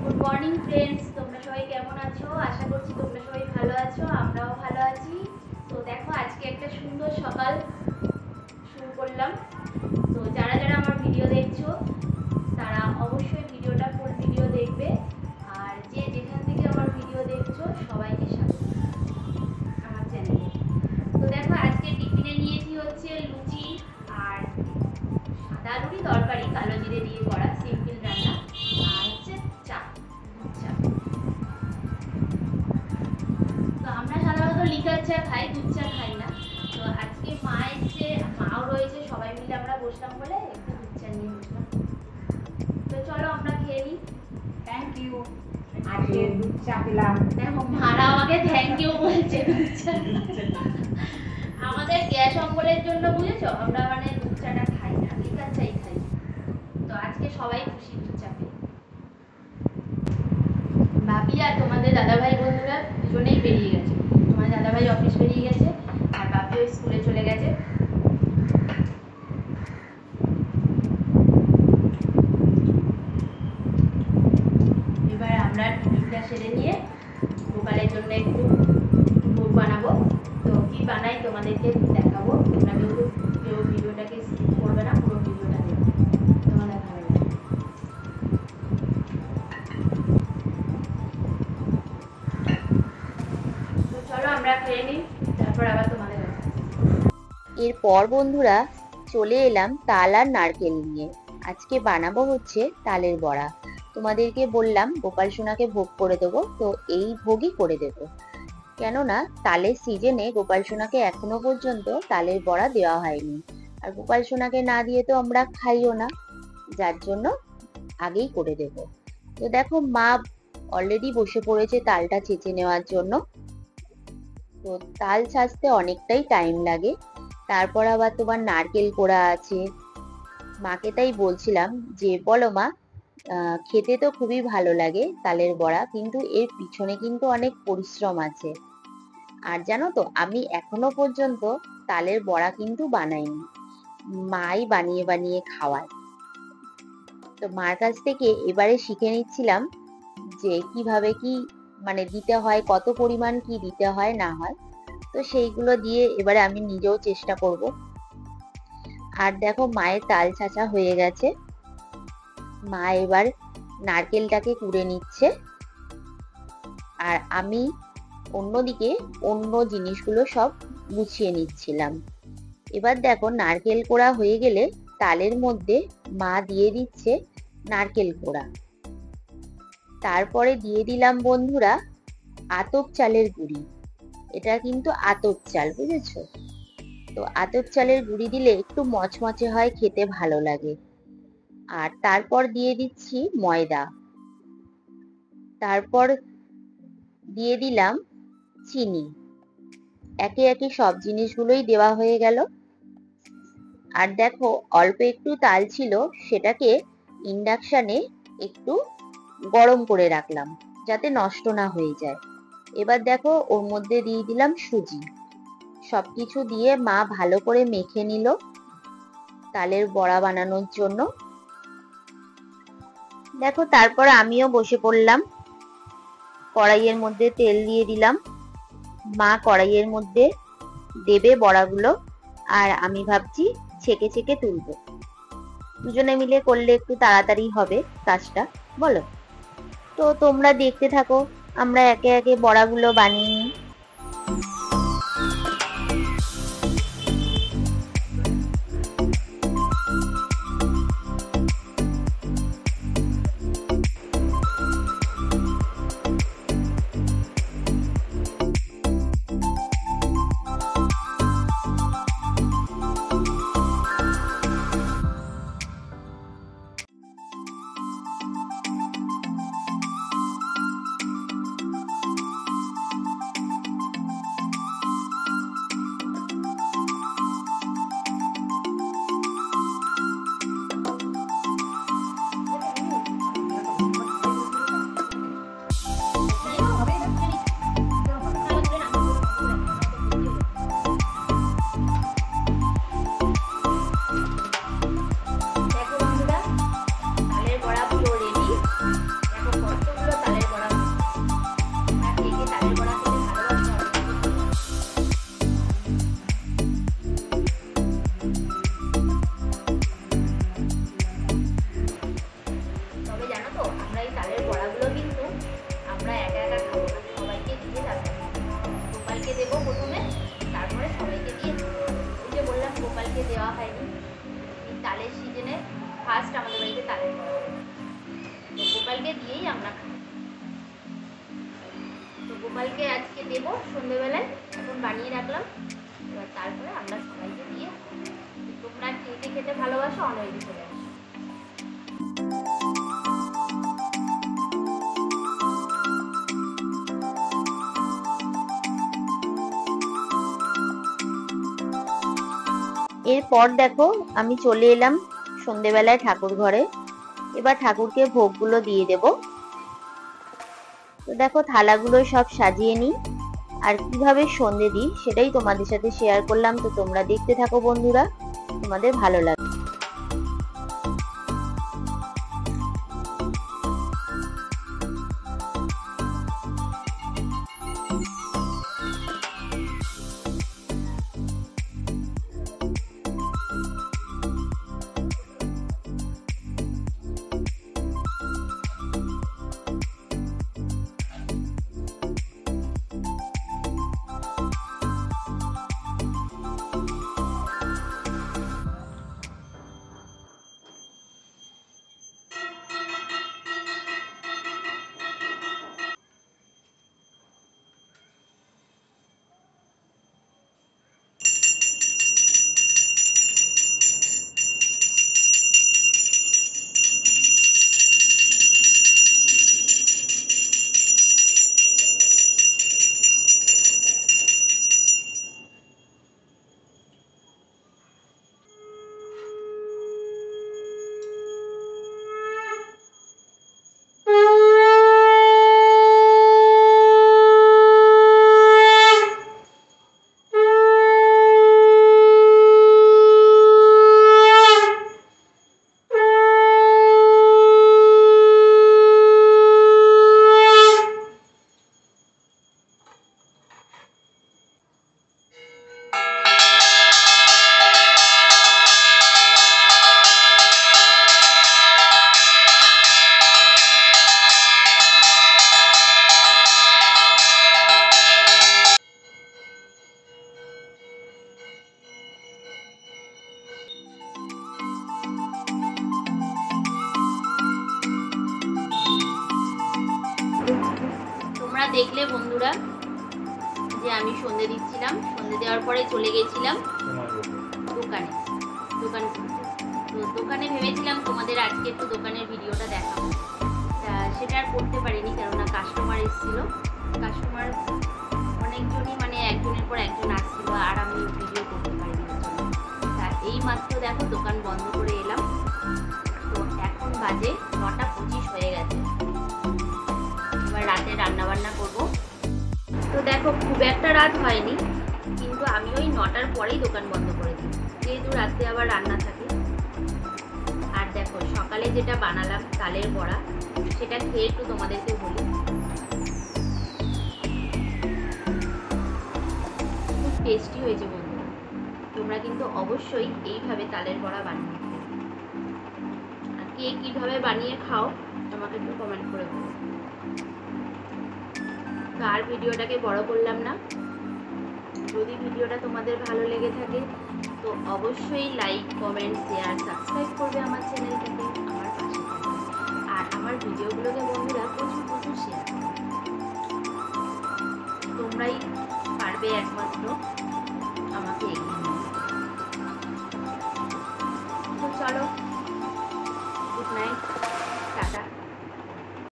Good morning friends, তোমরা সবাই কেমন আছো? আশা করছি তোমরা সবাই ভালো আছো, আমরাও ভালো আছি। তো দেখো, আজকে একটা সুন্দর সকাল শুরু করলাম। তো যারা যারা আমার ভিডিও দেখছো তারা অবশ্যই ভিডিওটা ফুল ভিডিও দেখবে। আর যে যেখান থেকে আমার ভিডিও দেখছো সবাইকে স্বাগত আমার চ্যানেলে। তো দেখো, আজকে টিফিনে নিয়েছি হচ্ছে লুচি আর সাদা আলুরই তরকারি, কালো জিরে দিয়ে করা সিম্পল রান্না, আর হচ্ছে চা, দুধ চা। তো আমরা সাধারণত লিকার চা খাই, দুধ চা খাই না। তো আজকে মা এসছে, মাও রয়েছে, সবাই মিলে আমরা বসলাম বলে একটু দুধ চা নিয়ে বসলাম। তো চলো আমরা খেয়ে নিই। Thank you. আজকে দুধ চা পেলাম। দেখো, মারা আমাকে থ্যাংক ইউ বলছে দুধ চা। আমাদের গ্যাস অম্বলের জন্য বুঝেছো, আমরা মানে দুধ চাটা খাই না, লিকার চাই খাই। তো আজকে সবাই খুশি দুধ চা পেয়ে। ভাবি আর তোমাদের দাদাভাই বন্ধুরা দুজনেই বেরিয়ে গেছে। তোমার দাদাভাই অফিস বেরিয়ে গেছে আর বাপি ওই স্কুলে চলে গেছে। এবার আমরা টিফিনটা সেরে নিয়ে গোপালের জন্য একটু ভোগ বানাবো। তো কি বানাই তোমাদেরকে দেখাবো। তোমরা কেউ ভিডিওটাকে স্কিপ করবে না, পুরো ভিডিওটা দেখবে, তোমাদের ভালো লাগবে। তো চলো আমরা খেয়ে নিই, তারপর আবার তোমাদের কাছে। এরপর বন্ধুরা চলে এলাম তাল আর নারকেল নিয়ে। আজকে বানাবো হচ্ছে তালের বড়া। তোমাদেরকে বললাম গোপাল সোনাকে ভোগ করে দেবো, তো এই ভোগই করে দেবো। কেননা তালের সিজনে গোপাল সোনাকে এখনো পর্যন্ত তালের বড়া দেওয়া হয়নি, আর গোপাল সোনাকে না দিয়ে তো আমরা খাইও না, যার জন্য আগেই করে দেব। তো দেখো, মা অলরেডি বসে পড়েছে তালটা ছেঁচে নেওয়ার জন্য। তো তাল ছাঁচতে অনেকটাই টাইম লাগে, তারপর আবার তোমার নারকেল কোড়া আছে। মাকে তাই বলছিলাম যে বলো মা, খেতে তো খুবই ভালো লাগে তালের বড়া, কিন্তু এর পিছনে কিন্তু অনেক পরিশ্রম আছে। আর জানো তো, আমি এখনো পর্যন্ত তালের বড়া কিন্তু বানাইনি, মাই বানিয়ে বানিয়ে খাওয়ায়। তো মার কাছ থেকে এবারে শিখে নিচ্ছিলাম যে কিভাবে কি মানে দিতে হয়, কত পরিমাণ কি দিতে হয় না হয়। তো সেইগুলো দিয়ে এবারে আমি নিজেও চেষ্টা করব। আর দেখো, মায়ের তাল ছাঁচা হয়ে গেছে। মা এবার নারকেলটাকে কুড়ে নিচ্ছে, আর আমি অন্যদিকে অন্য জিনিসগুলো সব গুছিয়ে নিচ্ছিলাম। এবার দেখো, নারকেল কোড়া হয়ে গেলে তালের মধ্যে মা দিয়ে দিচ্ছে নারকেল কোড়া। তারপরে দিয়ে দিলাম বন্ধুরা আতপ চালের গুঁড়ি। এটা কিন্তু আতপ চাল, বুঝেছো? তো আতপ চালের গুঁড়ি দিলে একটু মচমচে হয়, খেতে ভালো লাগে। আর তারপর দিয়ে দিচ্ছি ময়দা। তারপর দিয়ে দিলাম চিনি। একে একে সব জিনিসগুলোই দেওয়া হয়ে গেল। আর দেখো, অল্প একটু তাল ছিল, সেটাকে ইন্ডাকশনে একটু গরম করে রাখলাম যাতে নষ্ট না হয়ে যায়। এবার দেখো, ওর মধ্যে দিয়ে দিলাম সুজি। সবকিছু দিয়ে মা ভালো করে মেখে নিল তালের বড়া বানানোর জন্য। দেখো, তারপর আমিও বসে পড়লাম। কড়াইয়ের মধ্যে তেল দিয়ে দিলাম। মা কড়াইয়ের মধ্যে দেবে বড়াগুলো, আর আমি ভাবছি ছেঁকে ছেঁকে তুলবো। দুজনে মিলে করলে একটু তাড়াতাড়ি হবে কাজটা, বলো? তো তোমরা দেখতে থাকো, আমরা একে একে বড়াগুলো বানিয়ে নিই। দিয়েই আমরা খাই। তো গোপালকে আজকে দেব সন্ধ্যেবেলায়, এখন বানিয়ে রাখলাম, এবার তারপরে আমরা সবাইকে দিয়ে তোমরা কে কে খেতে ভালোবাসো অনলাইনে চলে আসো। এরপর দেখো আমি চলে এলাম সন্ধেবেলায় ঠাকুর ঘরে। এবার ঠাকুরকে ভোগগুলো দিয়ে দেব। তো দেখো থালাগুলো সব সাজিয়ে নিই, আর কিভাবে সন্ধে দিই সেটাই তোমাদের সাথে শেয়ার করলাম। তো তোমরা দেখতে থাকো বন্ধুরা, তোমাদের ভালো লাগবে। তোমরা দেখলে বন্ধুরা যে আমি সন্ধে দিচ্ছিলাম, সন্ধে দেওয়ার পরে চলে গেছিলাম দোকানে খুলতে। তো দোকানে ভেবেছিলাম তোমাদের আজকে একটু দোকানের ভিডিওটা দেখাবো, তা সেটা আর করতে পারিনি, কেননা কাস্টমার এসেছিল। কাস্টমার অনেকজনই, মানে একজনের পর একজন আসছিল, আর আমি ভিডিও করতে পারিনি। তা এই মাত্র দেখো দোকান বন্ধ করে এলাম। তো এখন বাজে 9:25 হয়ে গেছে। এবার রাতে রান্না বান্না করবো। তো দেখো খুব একটা রাত হয়নি, কিন্তু আমি ওই 9টার পরেই দোকান বন্ধ করে দিই, যেহেতু রাতে আবার রান্না থাকে। আর দেখো সকালে যেটা বানালাম তালের বড়া, সেটা খেয়ে একটু তোমাদেরকে বলি। খুব টেস্টি হয়েছে বন্ধুরা, তোমরা কিন্তু অবশ্যই এইভাবে তালের বড়া বানিয়ে খাও। আর কে কীভাবে বানিয়ে খাও আমাকে একটু কমেন্ট করে বলো। তো আর ভিডিওটাকে বড় করলাম না। যদি ভিডিওটা তোমাদের ভালো লেগে থাকে তো অবশ্যই লাইক, কমেন্ট, শেয়ার, সাবস্ক্রাইব করবে আমার চ্যানেলটাকে, আমার পাশে থাকবে। আর আমার ভিডিওগুলোকে বন্ধুরা প্রচুর শেয়ার করবে। তোমরাই পারবে একমাত্র